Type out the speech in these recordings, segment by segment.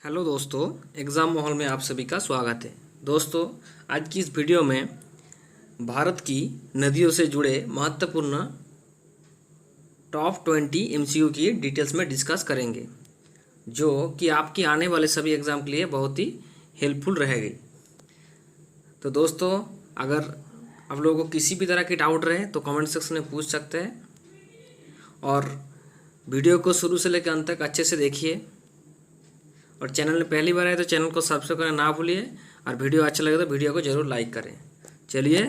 Hello दोस्तों, exam माहौल में आप सभी का स्वागत है। दोस्तों, आज की इस वीडियो में भारत की नदियों से जुड़े महत्वपूर्ण टॉप 20 एमसीक्यू की डिटेल्स में डिस्कस करेंगे, जो कि आपकी आने वाले सभी एग्ज़ाम के लिए बहुत ही हेल्पफुल रहेगी। तो दोस्तों, अगर आप लोगों को किसी भी तरह की डाउट रहे तो कमेंट सेक्शन में पूछ सकते हैं और वीडियो को शुरू से लेकर अंत तक अच्छे से देखिए। और चैनल में पहली बार आए तो चैनल को सब्सक्राइब करना ना भूलिए और वीडियो अच्छा लगे तो वीडियो को जरूर लाइक करें। चलिए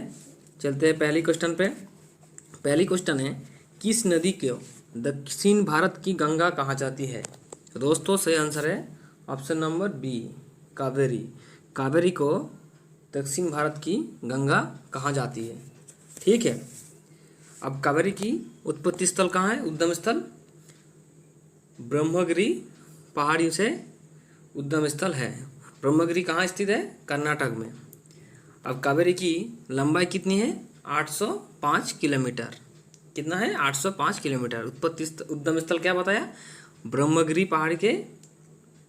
चलते हैं पहली क्वेश्चन पे। पहली क्वेश्चन है, किस नदी को दक्षिण भारत की गंगा कहा जाती है? तो दोस्तों, सही आंसर है option number B, Kaveri. Kaveri को दक्षिण भारत की गंगा कहा जाती है। ठीक है, अब कावेरी की उत्पत्ति स्थल कहाँ है? उद्गम स्थल ब्रह्मगिरी पहाड़ी से उद्गम स्थल है। ब्रह्मगिरी कहाँ स्थित है? कर्नाटक में। अब कावेरी की लंबाई कितनी है? 805 किलोमीटर। कितना है? 805 किलोमीटर। उत्पत्ति उद्गम स्थल क्या बताया? ब्रह्मगिरी पहाड़ी के,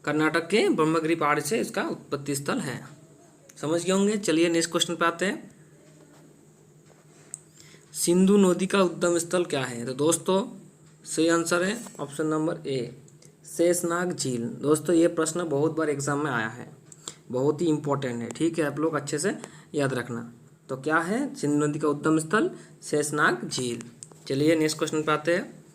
कर्नाटक के ब्रह्मगिरी पहाड़ी से इसका उत्पत्ति स्थल है। समझ गए होंगे। चलिए नेक्स्ट क्वेश्चन पे आते हैं। सिंधु नदी का उद्गम स्थल क्या है? तो दोस्तों, सही आंसर है ऑप्शन नंबर ए, शेषनाग झील। दोस्तों, ये प्रश्न बहुत बार एग्जाम में आया है, बहुत ही इंपॉर्टेंट है। ठीक है, आप लोग अच्छे से याद रखना। तो क्या है सिंधु नदी का उद्गम स्थल? शेषनाग झील। चलिए नेक्स्ट क्वेश्चन पे आते हैं।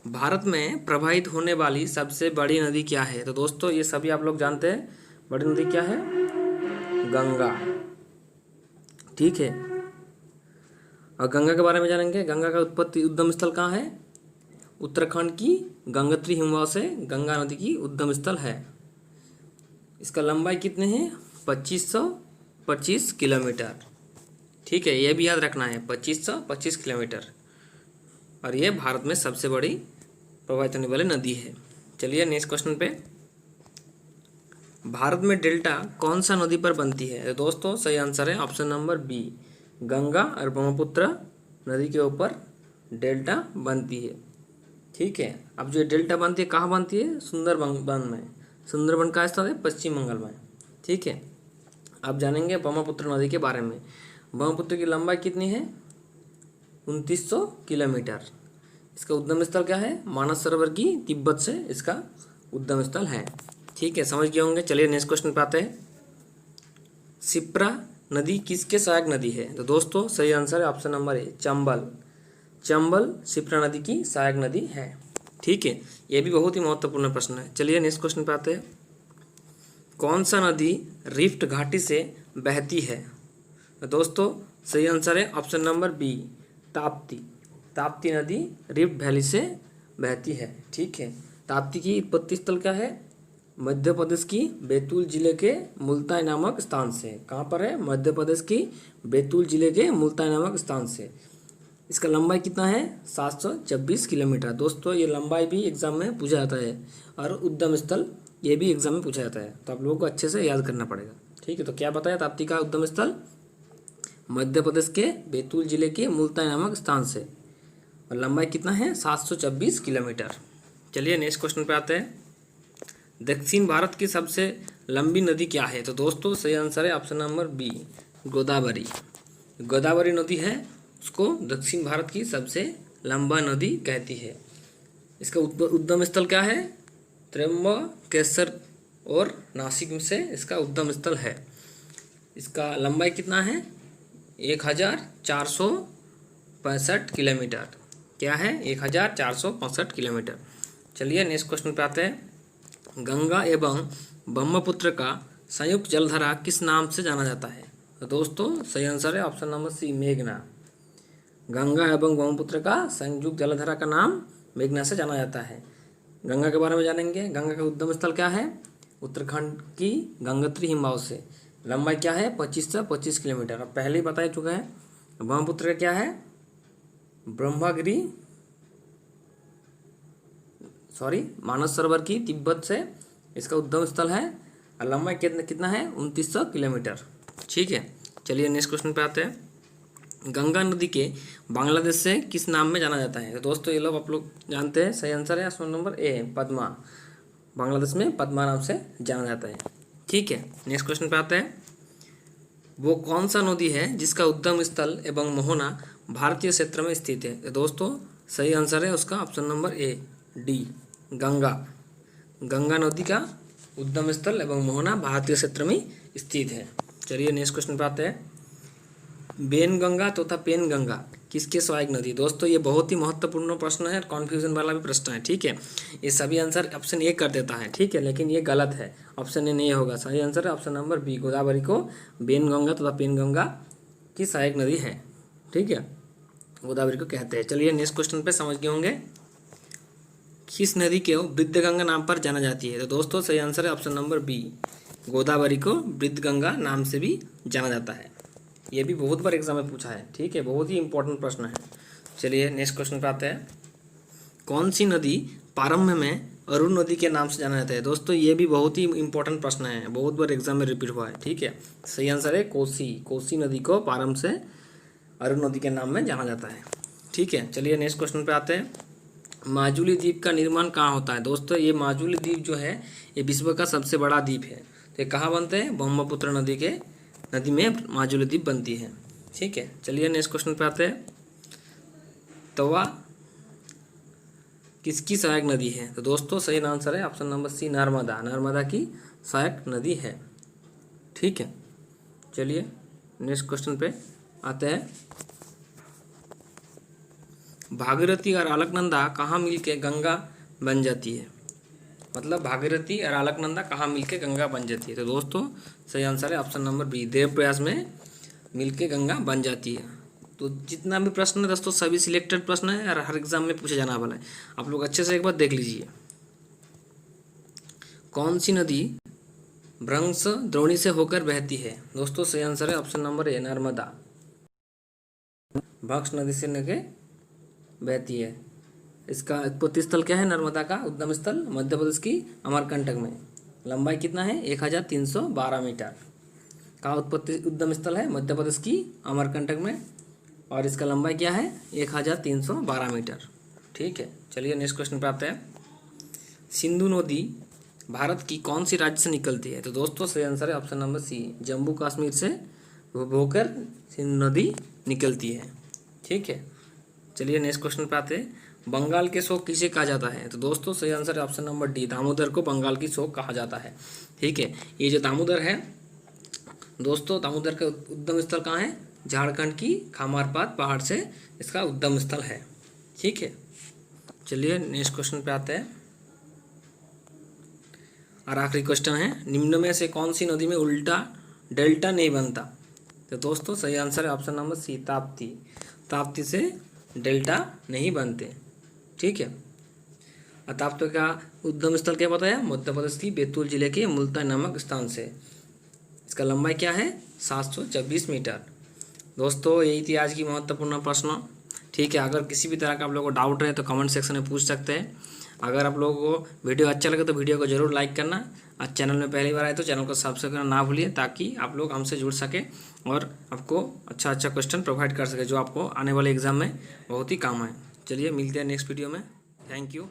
भारत में प्रवाहित होने वाली सबसे बड़ी नदी क्या है? तो दोस्तों, ये सभी आप लोग जानते हैं, बड़ी नदी क्या है? गंगा। ठीक है, और गंगा के बारे में जानेंगे। गंगा का उत्पत्ति उद्गम स्थल कहाँ है? उत्तराखंड की गंगोत्री हिमवाह से गंगा नदी की उद्गम स्थल है। इसका लंबाई कितने हैं? 2525 किलोमीटर। ठीक है, ये भी याद रखना है, 2525 किलोमीटर। और ये भारत में सबसे बड़ी प्रवाहित होने वाली नदी है। चलिए नेक्स्ट क्वेश्चन पे। भारत में डेल्टा कौन सा नदी पर बनती है? तो दोस्तों, सही आंसर है ऑप्शन नंबर बी, गंगा और ब्रह्मपुत्र नदी के ऊपर डेल्टा बनती है। ठीक है, अब जो डेल्टा बनती है कहाँ बनती है? सुंदरबन में। सुंदरबन का स्थान है पश्चिम बंगाल में। ठीक है, अब जानेंगे ब्रह्मपुत्र नदी के बारे में। ब्रह्मपुत्र की लंबाई कितनी है? 2900 किलोमीटर। इसका उद्गम स्थल क्या है? मानस सरोवर की तिब्बत से इसका उद्गम स्थल है। ठीक है, समझ गए होंगे। चलिए नेक्स्ट क्वेश्चन पे आते हैं। शिप्रा नदी किसके सहायक नदी है? तो दोस्तों, सही आंसर है option number A, Chambal. Chambal Shipra नदी की सहायक नदी है। ठीक है, यह भी बहुत ही महत्वपूर्ण प्रश्न है। चलिए नेक्स्ट क्वेश्चन पे आते हैं। कौन सा नदी रिफ्ट घाटी से बहती है? तो दोस्तों, सही आंसर है option number B, Tapti. Tapti नदी रिफ्ट वैली से बहती है। ठीक है, ताप्ती की उत्पत्ति स्थल क्या है? मध्य प्रदेश की बैतूल जिले के मुल्ताई नामक स्थान से। कहाँ पर है? मध्य प्रदेश की बैतूल जिले के मुल्ताई नामक स्थान से। इसका लंबाई कितना है? 726 किलोमीटर। दोस्तों, ये लंबाई भी एग्जाम में पूछा जाता है और उद्गम स्थल ये भी एग्जाम में पूछा जाता है, तो आप लोगों को अच्छे से याद करना पड़ेगा। ठीक है, तो क्या बताया? ताप्ती का उद्गम स्थल मध्य प्रदेश के बैतूल जिले के मुल्ताई नामक स्थान से, और लंबाई कितना है? 726 किलोमीटर। चलिए नेक्स्ट क्वेश्चन पे आते हैं। दक्षिण भारत की सबसे लंबी नदी क्या है? तो दोस्तों, सही आंसर है option number B, Godavari. Godavari नदी है, उसको दक्षिण भारत की सबसे लंबा नदी कहती है। इसका उद्गम स्थल क्या है? त्र्यंबकेश्वर और नासिक से इसका उद्गम स्थल है। इसका लंबाई कितना है? 1465 किलोमीटर। क्या है? 1465 किलोमीटर। चलिए नेक्स्ट क्वेश्चन पे आते हैं। गंगा एवं ब्रह्मपुत्र का संयुक्त जलधारा किस नाम से जाना जाता है? तो दोस्तों, सही आंसर है ऑप्शन नंबर सी, मेघना। गंगा एवं ब्रह्मपुत्र का संयुक्त जलधारा का नाम मेघना से जाना जाता है। गंगा के बारे में जानेंगे। गंगा का उद्गम स्थल क्या है? उत्तराखंड की गंगोत्री हिमवाह से। लंबाई क्या है? 2525 किलोमीटर। अब पहले ही बता चुका है। ब्रह्मपुत्र का क्या है? ब्रह्मगिरी मानस सरोवर की तिब्बत से इसका उद्गम स्थल है, और लंबाई कितना है? 2900 किलोमीटर। ठीक है, चलिए नेक्स्ट क्वेश्चन पे आते हैं। गंगा नदी के बांग्लादेश से किस नाम में जाना जाता है? तो दोस्तों, ये लोग आप लोग जानते हैं। सही आंसर है option number A, Padma. Bangladesh में पद्मा नाम से जाना जाता है। ठीक है, नेक्स्ट क्वेश्चन पे आते हैं। वो कौन सा नदी है जिसका उद्गम स्थल एवं मोहना भारतीय क्षेत्र में स्थित है? तो दोस्तों सही आंसर है उसका option number A, D, Ganga. Ganga नदी का उद्गम स्थल एवं मोहना भारतीय क्षेत्र में स्थित है। चलिए नेक्स्ट क्वेश्चन पे आते हैं। बेनगंगा तथा पेनगंगा किसके सहायक नदी? दोस्तों ये बहुत ही महत्वपूर्ण प्रश्न है, कॉन्फ्यूजन वाला भी प्रश्न है। ठीक है, ये सभी आंसर ऑप्शन ए कर देता है। ठीक है, लेकिन ये गलत है, ऑप्शन ए नहीं होगा। सही आंसर है ऑप्शन नंबर बी, गोदावरी को बेनगंगा तथा पेनगंगा की सहायक नदी है। ठीक है, गोदावरी को कहते हैं। चलिए नेक्स्ट क्वेश्चन पे समझ गए होंगे। किस नदी को वृद्धगंगा नाम पर जाना जाती है? तो दोस्तों सही आंसर है ऑप्शन नंबर बी, गोदावरी को वृद्धगंगा नाम से भी जाना जाता है। ये भी बहुत बार एग्जाम में पूछा है। ठीक है, बहुत ही इंपॉर्टेंट प्रश्न है। चलिए नेक्स्ट क्वेश्चन पे आते हैं। कौन सी नदी प्रारंभ में अरुण नदी के नाम से जाना जाता है? दोस्तों ये भी बहुत ही इंपॉर्टेंट प्रश्न है, बहुत बार एग्जाम में रिपीट हुआ है। ठीक है, सही आंसर है कोसी। कोसी नदी को प्रारंभ से अरुण नदी के नाम में जाना जाता है। ठीक है, चलिए नेक्स्ट क्वेश्चन पे आते हैं। माजुली द्वीप का निर्माण कहाँ होता है? दोस्तों ये माजुली द्वीप जो है ये विश्व का सबसे बड़ा द्वीप है। तो ये कहाँ बनते हैं? ब्रह्मपुत्र नदी में माजुली द्वीप बनती है। ठीक है, चलिए नेक्स्ट क्वेश्चन पे आते हैं। तवा किसकी सहायक नदी है? तो दोस्तों सही आंसर है option number C, Narmada. Narmada की सहायक नदी है। ठीक है, चलिए नेक्स्ट क्वेश्चन पे आते हैं। भागीरथी और अलकनंदा कहाँ मिलके गंगा बन जाती है? मतलब भागीरथी और अलकनंदा कहाँ मिलके गंगा बन जाती है? तो दोस्तों सही आंसर है ऑप्शन नंबर बी, देवप्रयाग में मिलके गंगा बन जाती है। तो जितना भी प्रश्न है दोस्तों सभी सिलेक्टेड प्रश्न है और हर एग्जाम में पूछा जाने वाला है। आप लोग अच्छे से एक बार देख लीजिए। कौन सी नदी भ्रंश द्रोणी से होकर बहती है? दोस्तों सही आंसर है ऑप्शन नंबर ए, नर्मदा। भ्रंश नदी से होकर बहती है। इसका उत्पत्ति स्थल क्या है? नर्मदा का उद्गम स्थल मध्य प्रदेश की अमरकंटक में। लंबाई कितना है? 1312 मीटर का उत्पत्ति उद्गम स्थल है मध्य प्रदेश की अमरकंटक में, और इसका लंबाई क्या है? 1312 मीटर। ठीक है, चलिए नेक्स्ट क्वेश्चन पे आते हैं। सिंधु नदी भारत की कौन सी राज्य से निकलती है? तो दोस्तों सही आंसर है option number C, Jammu Kashmir से होकर सिंधु नदी निकलती है। ठीक है, चलिए नेक्स्ट क्वेश्चन पे आते हैं। बंगाल के शोक किसे कहा जाता है? तो दोस्तों सही आंसर है ऑप्शन नंबर डी, दामोदर को बंगाल की शोक कहा जाता है। ठीक है, ये जो दामोदर है दोस्तों, दामोदर का उद्गम स्थल कहाँ है? झारखंड की खामारपात पहाड़ से इसका उद्गम स्थल है। ठीक है, चलिए नेक्स्ट क्वेश्चन पे आते हैं और आखिरी क्वेश्चन है। निम्न में से कौन सी नदी में उल्टा डेल्टा नहीं बनता? तो दोस्तों सही आंसर है option number C, Tapti. Tapti से डेल्टा नहीं बनते। ठीक है, ताप्ती का उद्गम स्थल क्या बताया? मध्य प्रदेश की बैतूल जिले के मुल्तान नामक स्थान से। इसका लंबाई क्या है? 726 मीटर। दोस्तों यही थी आज की महत्वपूर्ण प्रश्न। ठीक है, अगर किसी भी तरह का आप लोगों को डाउट रहे तो कमेंट सेक्शन में पूछ सकते हैं। अगर आप लोगों को वीडियो अच्छा लगे तो वीडियो को जरूर लाइक करना। आज चैनल में पहली बार आए तो चैनल को सब्सक्राइब करना ना भूलिए, ताकि आप लोग हमसे जुड़ सके और आपको अच्छा क्वेश्चन प्रोवाइड कर सके जो आपको आने वाले एग्जाम में बहुत ही काम आए। चलिए मिलते हैं नेक्स्ट वीडियो में। Thank you.